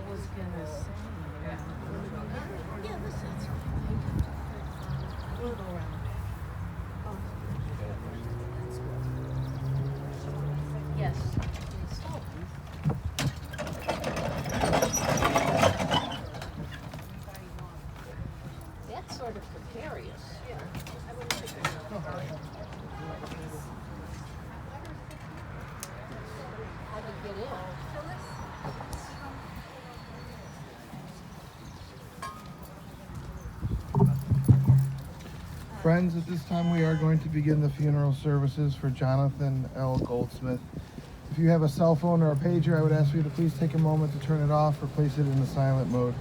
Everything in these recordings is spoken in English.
was gonna say. Yeah, this is fine. We'll go around. Yes. That's sort of precarious. Yeah. How to get in? Friends, at this time we are going to begin the funeral services for Jonathan L. Goldsmith. If you have a cell phone or a pager, I would ask you to please take a moment to turn it off or place it in the silent mode.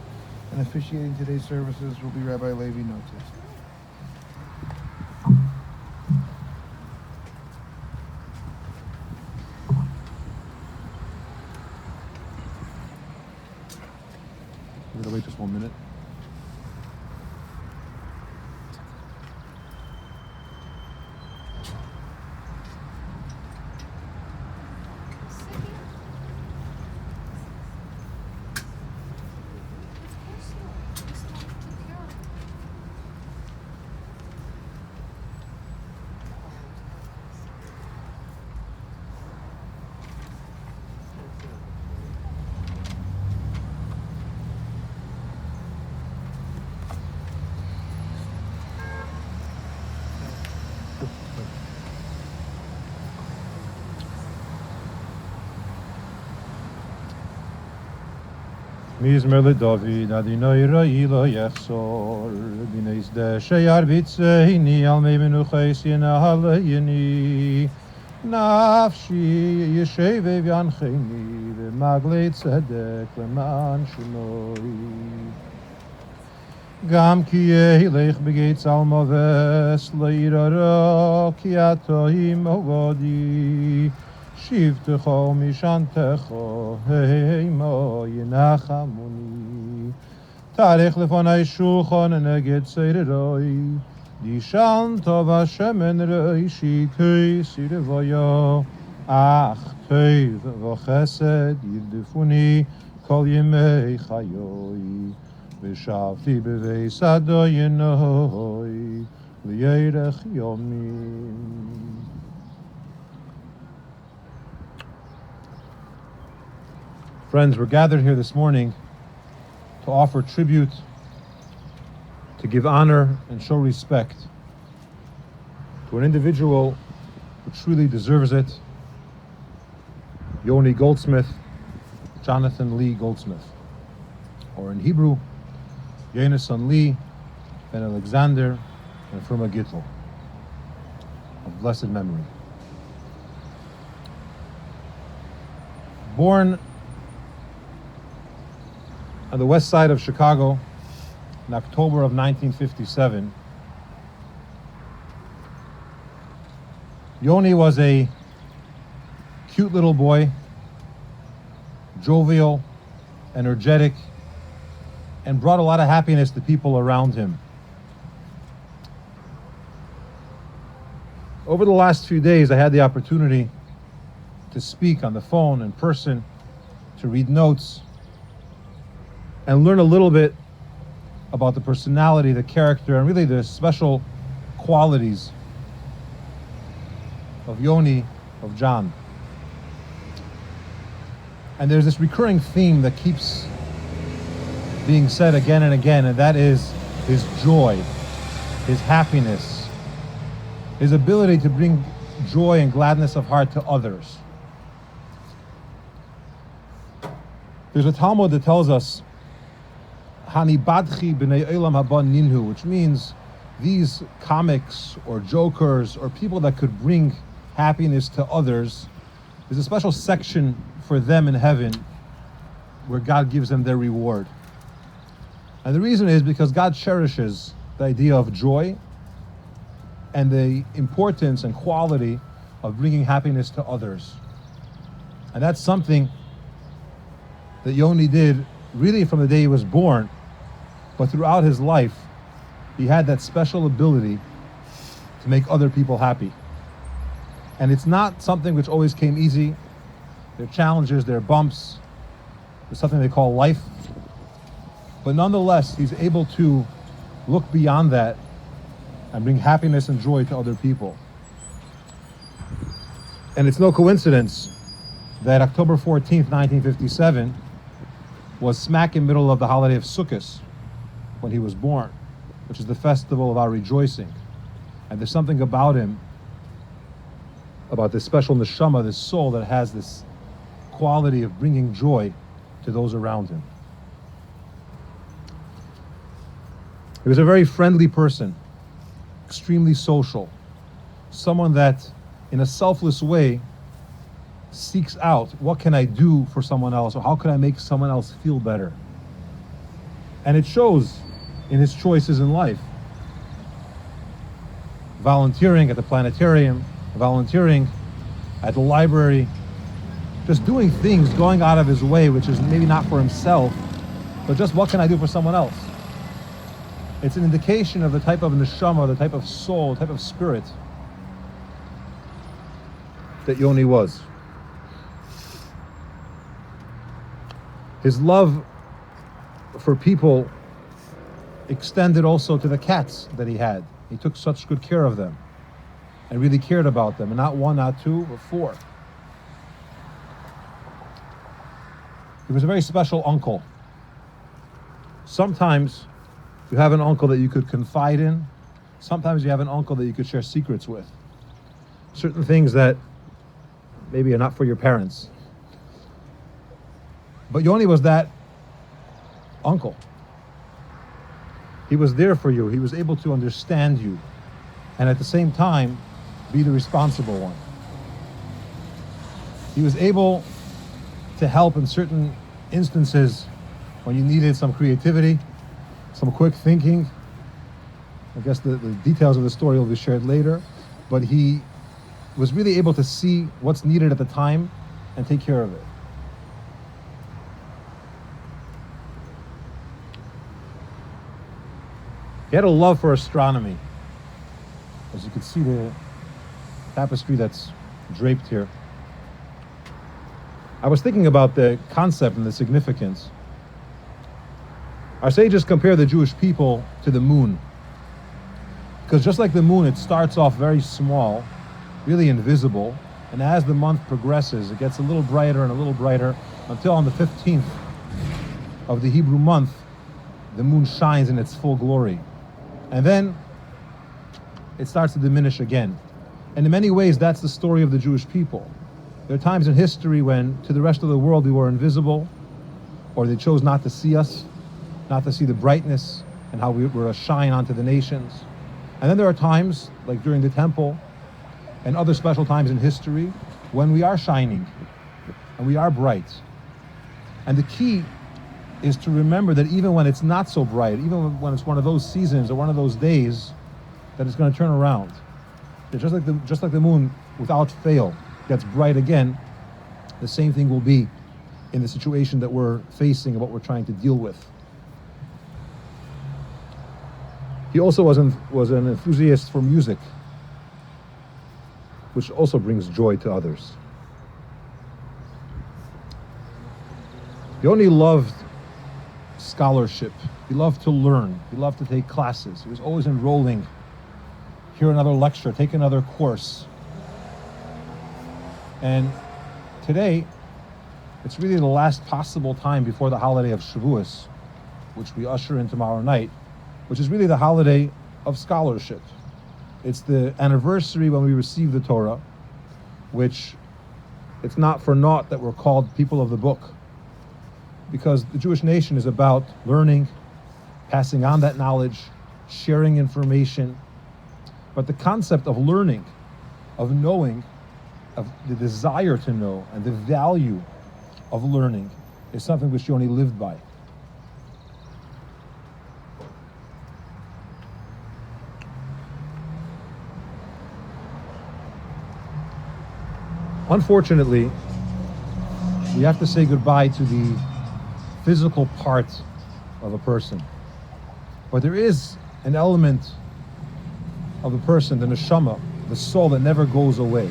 And officiating today's services will be Rabbi Levi Notis. We're gonna wait just 1 minute. Mizmer leDavid, Adonai Roi lo yachzor, b'neis deshe yarbitzeini, al mei menuchais yenahaleini, nafshi yeshevev yancheni, v'maglei tzedek leman shemoi. Gam ki yehlech b'geit zalmaves, le'irara ki ato imogodi, Shivtecho mishantecho, heimo yenachamuni. Tarech lefonai shulchan neged seireroi, dishan tov Hashem en reishi keisi revoyo, ach teiv v'chesed yirdefuni kol yemei chayoi, v'shavti beveis Adonai liyerech yomim. Friends, we're gathered here this morning to offer tribute, to give honor and show respect to an individual who truly deserves it, Yoni Goldsmith, Jonathan Lee Goldsmith, or in Hebrew, Yonason Lee ben Alexander and Firma Gittel, of blessed memory. Born on the west side of Chicago in October of 1957, Yoni was a cute little boy, jovial, energetic, and brought a lot of happiness to people around him. Over the last few days, I had the opportunity to speak on the phone, in person, to read notes, and learn a little bit about the personality, the character, and really the special qualities of Yoni, of John. And there's this recurring theme that keeps being said again and again, and that is his joy, his happiness, his ability to bring joy and gladness of heart to others. There's a Talmud that tells us Hanibadchi b'nei olam haba ninhu, which means these comics or jokers or people that could bring happiness to others, there's a special section for them in heaven where God gives them their reward. And the reason is because God cherishes the idea of joy and the importance and quality of bringing happiness to others. And that's something that Yoni did really from the day he was born, but throughout his life, he had that special ability to make other people happy. And it's not something which always came easy. There are challenges, there are bumps, There's something they call life. But nonetheless, he's able to look beyond that and bring happiness and joy to other people. And it's no coincidence that October 14th, 1957 was smack in the middle of the holiday of Sukkot when he was born, which is the festival of our rejoicing. And there's something about him, about this special neshama, this soul that has this quality of bringing joy to those around him. He was a very friendly person, extremely social, someone that in a selfless way seeks out, what can I do for someone else, or how can I make someone else feel better? And it shows in his choices in life. Volunteering at the planetarium, volunteering at the library, just doing things, going out of his way, which is maybe not for himself, but just what can I do for someone else? It's an indication of the type of neshama, the type of soul, the type of spirit that Yoni was. His love for people extended also to the cats that he had. He took such good care of them and really cared about them, and not one, not two, but four. He was a very special uncle. Sometimes you have an uncle that you could confide in. Sometimes you have an uncle that you could share secrets with. Certain things that maybe are not for your parents. But Yoni was that uncle. He was there for you. He was able to understand you, and at the same time, be the responsible one. He was able to help in certain instances when you needed some creativity, some quick thinking. I guess the details of the story will be shared later, but he was really able to see what's needed at the time and take care of it. He had a love for astronomy. As you can see, the tapestry that's draped here. I was thinking about the concept and the significance. Our sages compare the Jewish people to the moon. Because just like the moon, it starts off very small, really invisible, and as the month progresses, it gets a little brighter and a little brighter, until on the 15th of the Hebrew month, the moon shines in its full glory. And then it starts to diminish again. And in many ways, that's the story of the Jewish people. There are times in history when to the rest of the world we were invisible, or they chose not to see us, not to see the brightness and how we were a shine onto the nations. And then there are times, like during the temple and other special times in history, when we are shining and we are bright. And the key is to remember that even when it's not so bright, even when it's one of those seasons or one of those days, that it's going to turn around. Just like the moon, without fail, gets bright again, the same thing will be in the situation that we're facing and what we're trying to deal with. He also was an enthusiast for music, which also brings joy to others. Yoni loved scholarship. He loved to learn. He loved to take classes. He was always enrolling, hear another lecture, take another course. And today, it's really the last possible time before the holiday of Shavuos, which we usher in tomorrow night, which is really the holiday of scholarship. It's the anniversary when we receive the Torah, which it's not for naught that we're called people of the book, because the Jewish nation is about learning, passing on that knowledge, sharing information. But the concept of learning, of knowing, of the desire to know, and the value of learning is something which Yoni lived by. Unfortunately, we have to say goodbye to the physical part of a person. But there is an element of the person, the neshama, the soul that never goes away.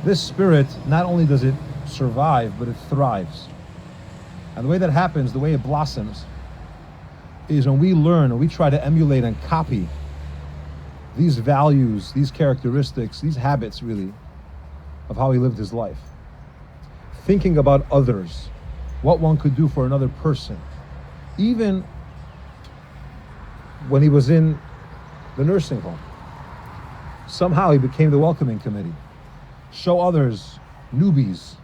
This spirit, not only does it survive, but it thrives. And the way that happens, the way it blossoms, is when we learn and we try to emulate and copy these values, these characteristics, these habits really, of how he lived his life. Thinking about others, what one could do for another person. Even when he was in the nursing home, somehow he became the welcoming committee. Show others, newbies,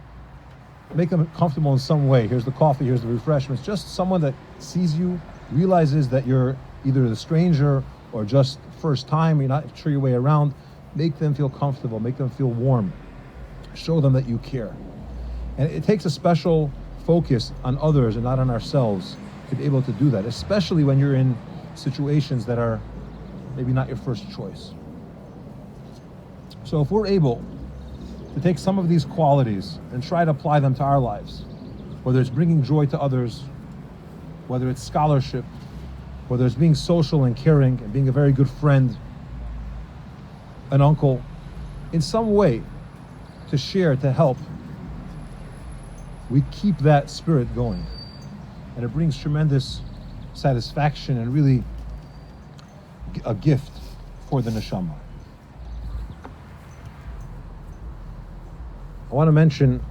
make them comfortable in some way. Here's the coffee, here's the refreshments. Just someone that sees you, realizes that you're either the stranger or just first time, you're not sure your way around. Make them feel comfortable, make them feel warm. Show them that you care. And it takes a special focus on others and not on ourselves to be able to do that, especially when you're in situations that are maybe not your first choice. So if we're able to take some of these qualities and try to apply them to our lives, whether it's bringing joy to others, whether it's scholarship, whether it's being social and caring and being a very good friend, an uncle, in some way to share, to help, we keep that spirit going. And it brings tremendous satisfaction and really a gift for the neshama. I want to mention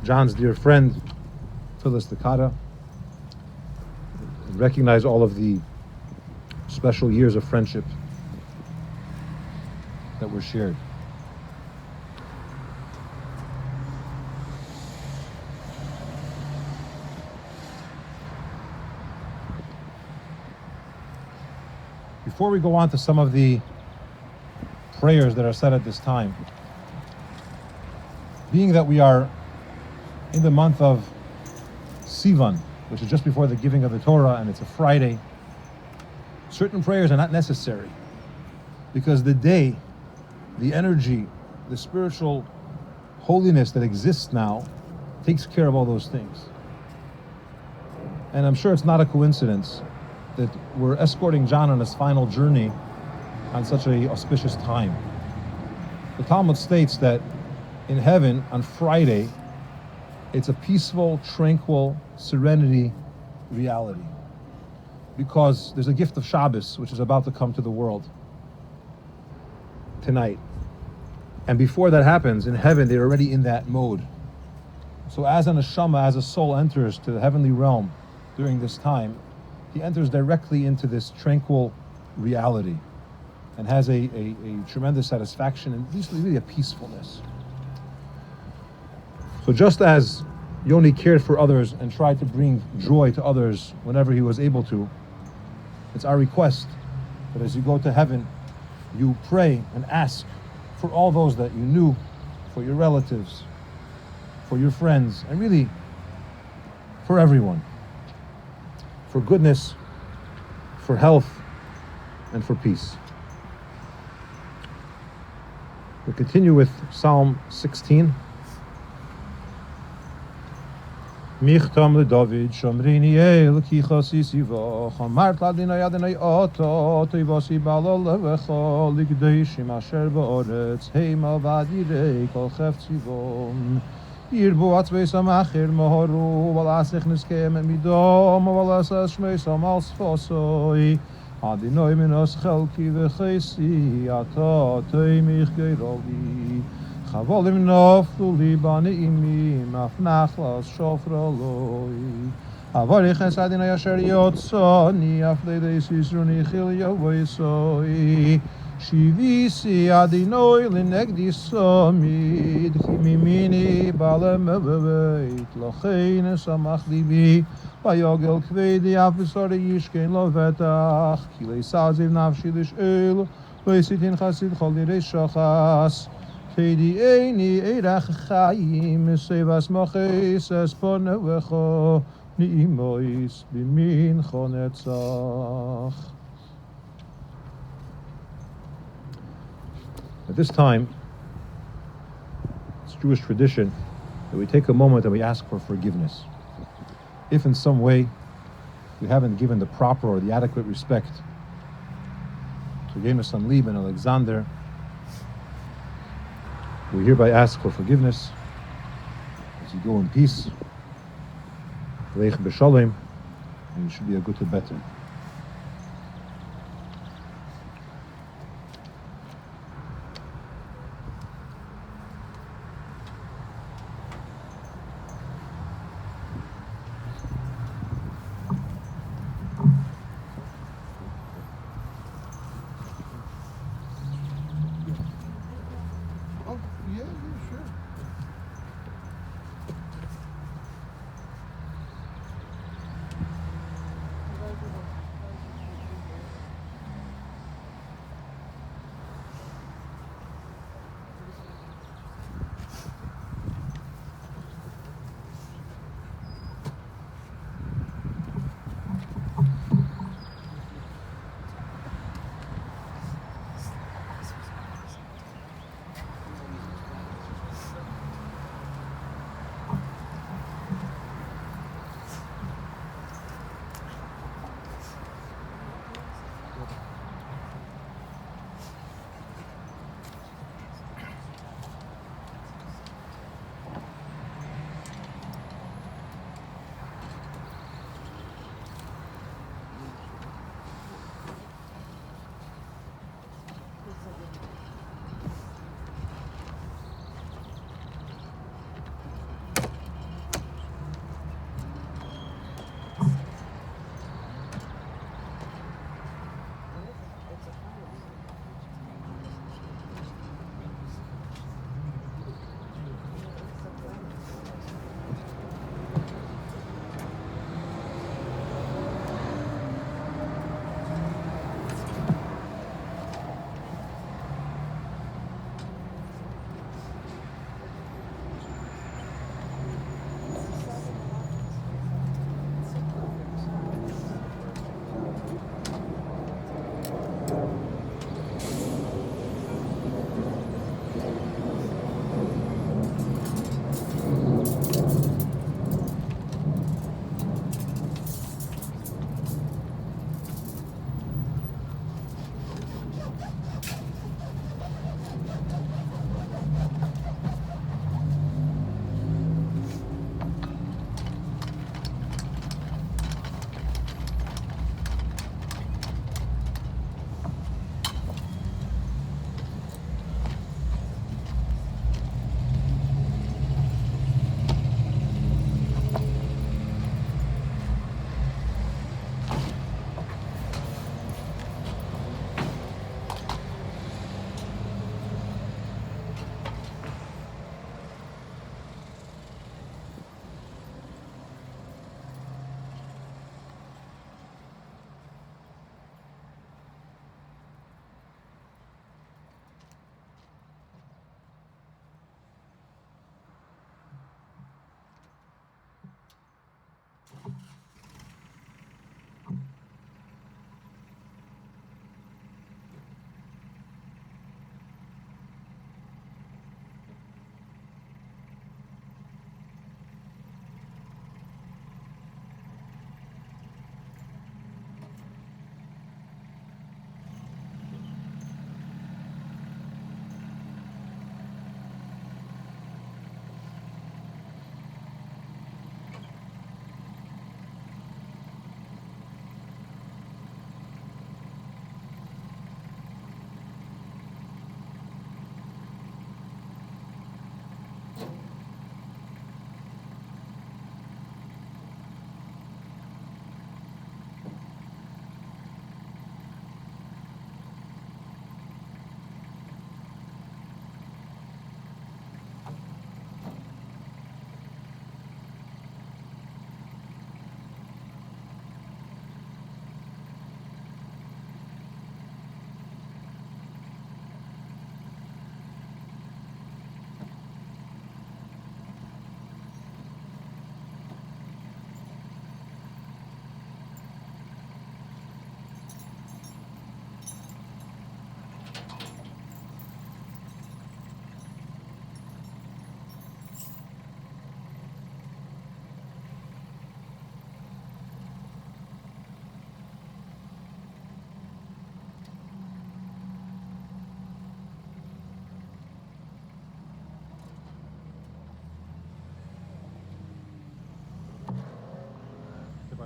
John's dear friend, Phyllis Takata, and recognize all of the special years of friendship that were shared. Before we go on to some of the prayers that are said at this time, being that we are in the month of Sivan, which is just before the giving of the Torah, and it's a Friday, certain prayers are not necessary because the day, the energy, the spiritual holiness that exists now takes care of all those things. And I'm sure it's not a coincidence that we're escorting John on his final journey on such an auspicious time. The Talmud states that in heaven on Friday, it's a peaceful, tranquil, serenity reality. Because there's a gift of Shabbos, which is about to come to the world tonight. And before that happens, in heaven, they're already in that mode. So as an neshama, as a soul enters to the heavenly realm during this time, he enters directly into this tranquil reality and has a tremendous satisfaction and really a peacefulness. So just as Yoni cared for others and tried to bring joy to others whenever he was able to, it's our request that as you go to heaven, you pray and ask for all those that you knew, for your relatives, for your friends, and really for everyone. For goodness, for health, and for peace. We'll continue with Psalm 16. Michtam leDavid, Shomrini el ki chasisi v'ch, amart l'Adonai Adonai ata, tivasi b'ala levecha, l'kdeishim asher ba'aretz, heima v'adirei kol chef tzivon. Yirbu atzveisam achir maharu, v'lasich niskeim midom, v'lasas shmeisam al sfosoi. Adonai minas chelki v'chesi, ata teimich geiroli. Chavolim noflu li b'neimim, af nachlas shofra loi. Avarich es Adonai asher yotzoni, af leidei sisruni chilya v'isoi. Shivisi Adonai l'negdi samid, ki mimini b'alem b'beit, lochein samach libi, v'yogel kvedi af v'sore yishkein lo vetach, ki leisaziv nafshi l'sh'el, v'esitin chasid chol nirei shachas. Kedi eini eirach chayim, sevas moches esponevecho, ni'imois b'min chonetzach. At this time, it's Jewish tradition that we take a moment and we ask for forgiveness. If in some way we haven't given the proper or the adequate respect to Yonatan Lieb and Alexander, we hereby ask for forgiveness as you go in peace. Leich b'shalom, and you should be a good to better. Oh, yeah, sure.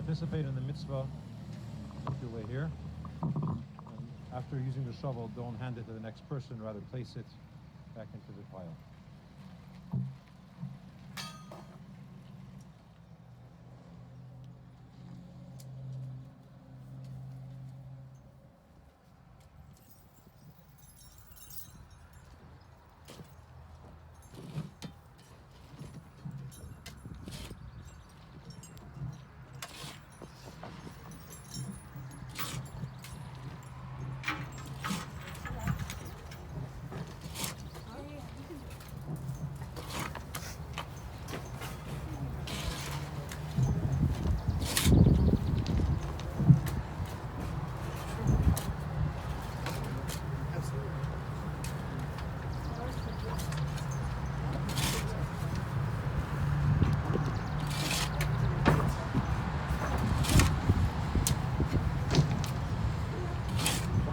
participate in the mitzvah, make your way here. And after using the shovel, don't hand it to the next person, rather place it back into the pile.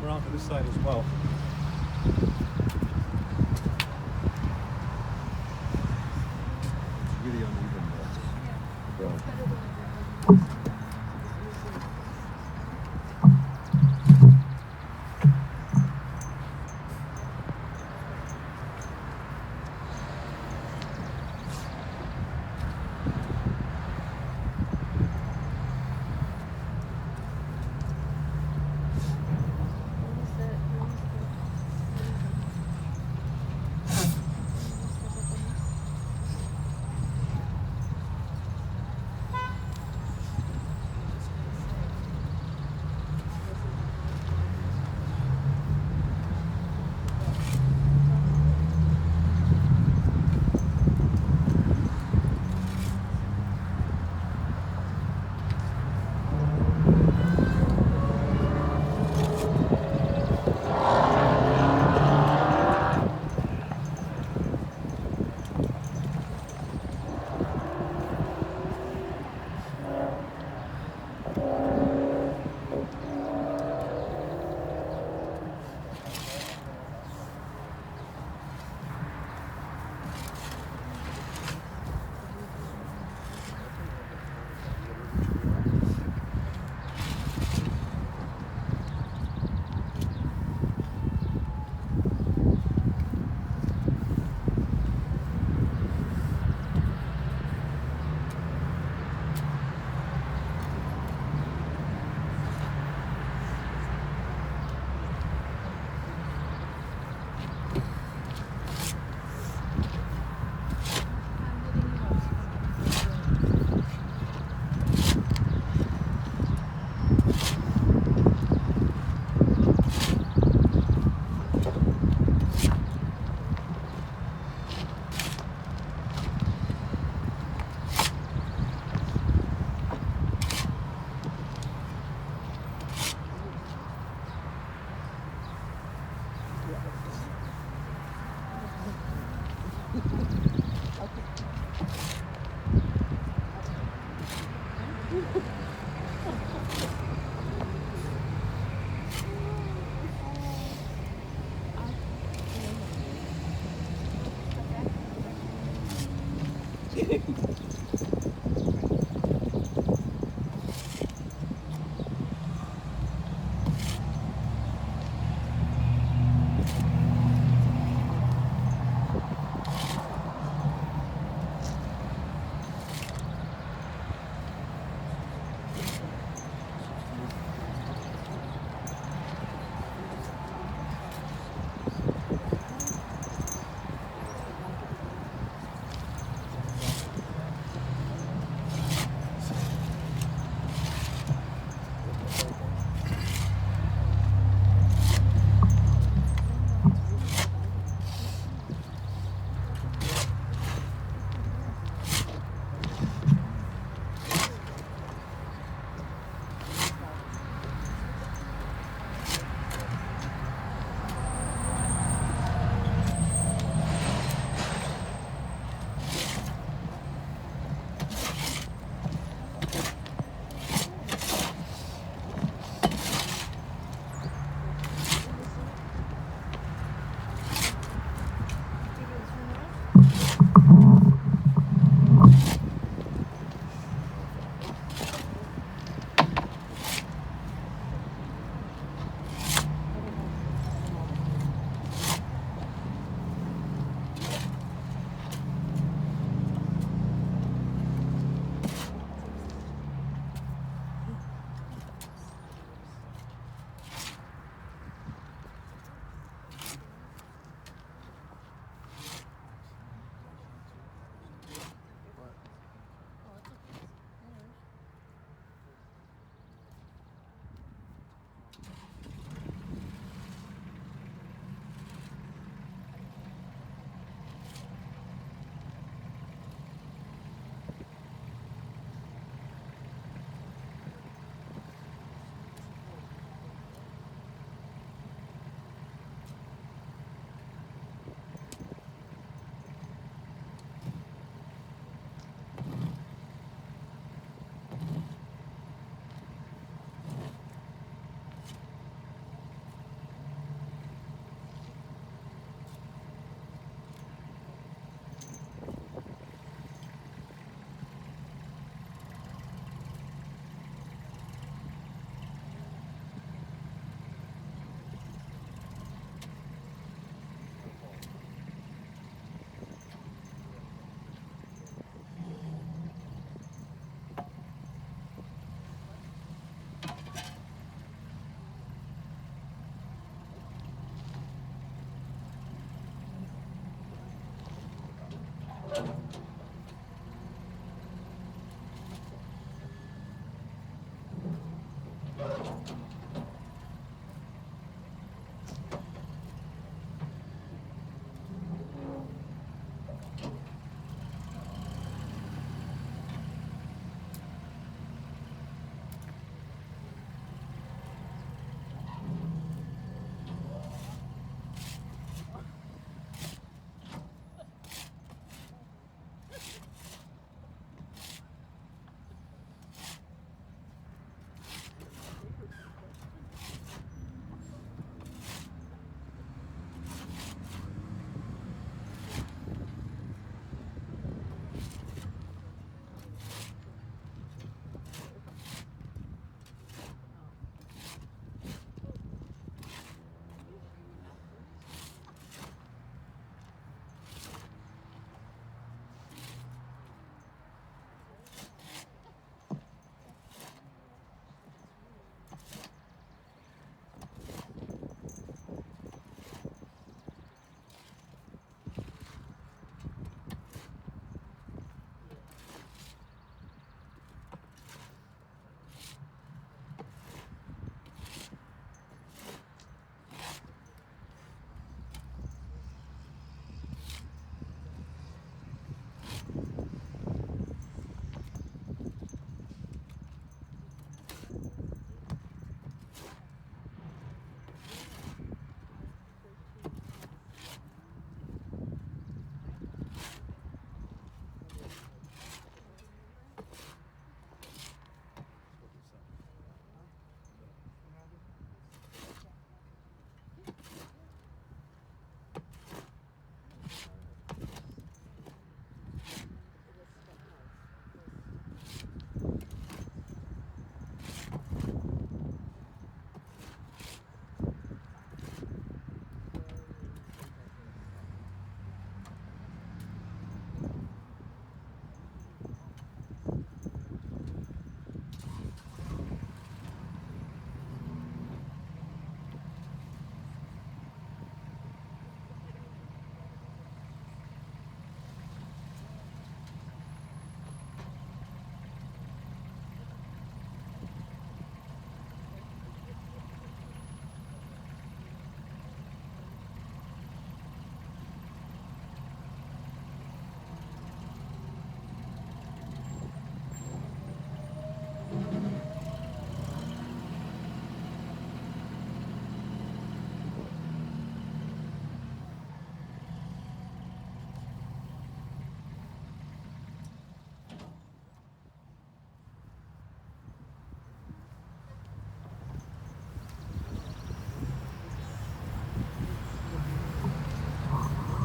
Around to this side as well. It's really uneven there.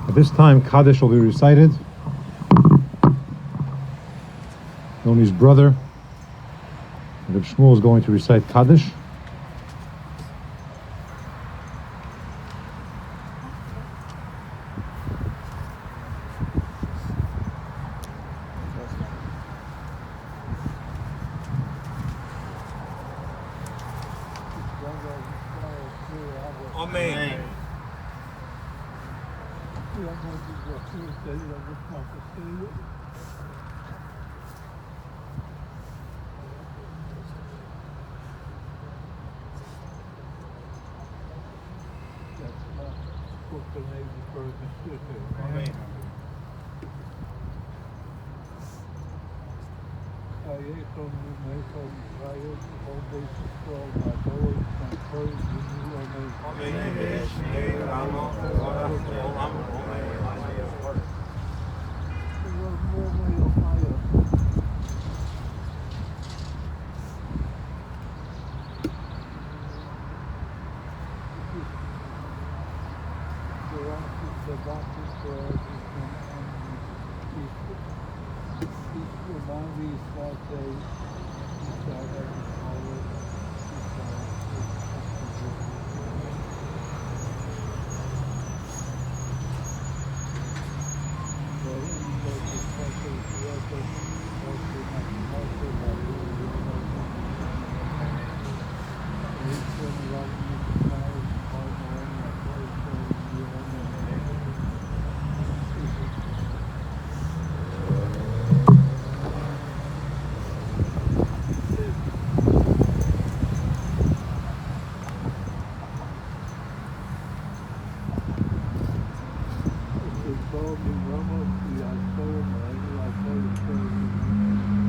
At this time, Kaddish will be recited. Yoni's brother, Reb Shmuel, is going to recite Kaddish. Amen. Amen.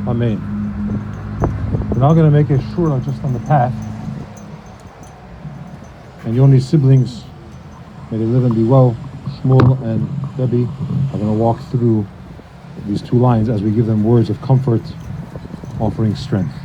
Amen. We're now going to make a shura just on the path. And Yoni's siblings, may they live and be well, Shmuel and Debbie, are going to walk through these two lines as we give them words of comfort, offering strength.